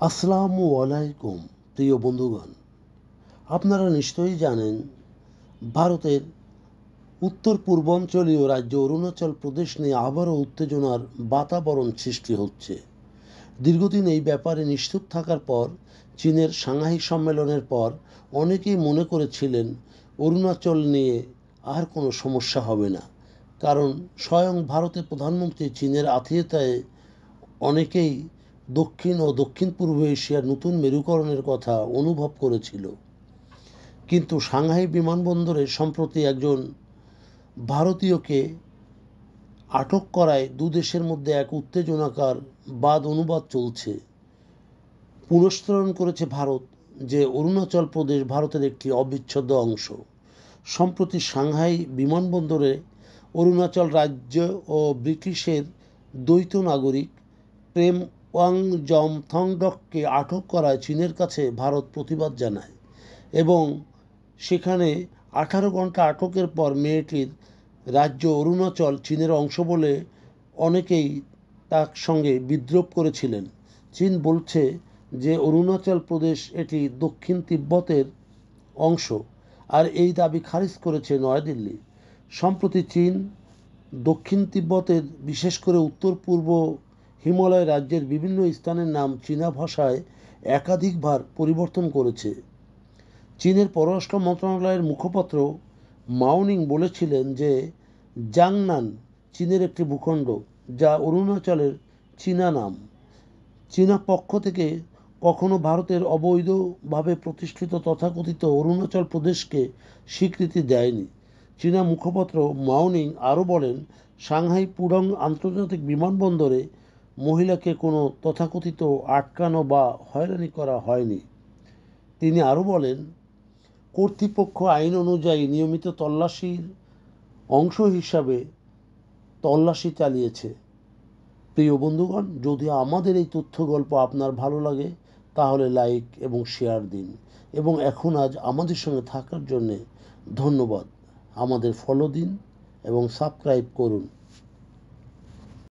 আসসালামু আলাইকুম প্রিয় বন্ধুগণ, আপনারা নিশ্চয়ই জানেন ভারতের উত্তর পূর্বাঞ্চলীয় রাজ্য অরুণাচল প্রদেশ নিয়ে আবারও উত্তেজনার বাতাবরণ সৃষ্টি হচ্ছে। দীর্ঘদিন এই ব্যাপারে নিশ্চুপ থাকার পর চীনের সাংহাই সম্মেলনের পর অনেকেই মনে করেছিলেন অরুণাচল নিয়ে আর কোনো সমস্যা হবে না, কারণ স্বয়ং ভারতের প্রধানমন্ত্রী চীনের আতিথেয়তায় অনেকেই দক্ষিণ ও দক্ষিণ পূর্ব এশিয়ার নতুন মেরুকরণের কথা অনুভব করেছিল। কিন্তু সাংহাই বিমানবন্দরে সম্প্রতি একজন ভারতীয়কে আটক করায় দুদেশের মধ্যে এক উত্তেজনাকার বাদ অনুবাদ চলছে। পুনঃস্মরণ করেছে ভারত যে অরুণাচল প্রদেশ ভারতের একটি অবিচ্ছেদ্য অংশ। সম্প্রতি সাংহাই বিমানবন্দরে অরুণাচল রাজ্য ও ব্রিটিশের দ্বৈত নাগরিক প্রেম ওয়াংজম থংডককে আটক করায় চীনের কাছে ভারত প্রতিবাদ জানায় এবং সেখানে 18 ঘন্টা আটকের পর মেয়েটির রাজ্য অরুণাচল চীনের অংশ বলে অনেকেই তার সঙ্গে বিদ্রূপ করেছিলেন। চীন বলছে যে অরুণাচল প্রদেশ এটি দক্ষিণ তিব্বতের অংশ, আর এই দাবি খারিজ করেছে নয়াদিল্লি। সম্প্রতি চীন দক্ষিণ তিব্বতের, বিশেষ করে উত্তর পূর্ব হিমালয় রাজ্যের বিভিন্ন স্থানের নাম চীনা ভাষায় একাধিকবার পরিবর্তন করেছে। চীনের পররাষ্ট্র মন্ত্রণালয়ের মুখপাত্র মাওনিং বলেছিলেন যে জাংনান চীনের একটি ভূখণ্ড, যা অরুণাচলের চীনা নাম। চীনা পক্ষ থেকে কখনো ভারতের অবৈধভাবে প্রতিষ্ঠিত তথাকথিত অরুণাচল প্রদেশকে স্বীকৃতি দেয়নি। চীনা মুখপাত্র মাওনিং আরও বলেন, সাংহাই পুডং আন্তর্জাতিক বিমানবন্দরে মহিলাকে কোনো তথাকথিত আটকানো বা হয়রানি করা হয়নি। তিনি আরও বলেন, কর্তৃপক্ষ আইন অনুযায়ী নিয়মিত তল্লাশির অংশ হিসাবে তল্লাশি চালিয়েছে। প্রিয় বন্ধুগণ, যদি আমাদের এই তথ্য গল্প আপনার ভালো লাগে তাহলে লাইক এবং শেয়ার দিন, এবং আজ আমাদের সঙ্গে থাকার জন্যে ধন্যবাদ। আমাদের ফলো দিন এবং সাবস্ক্রাইব করুন।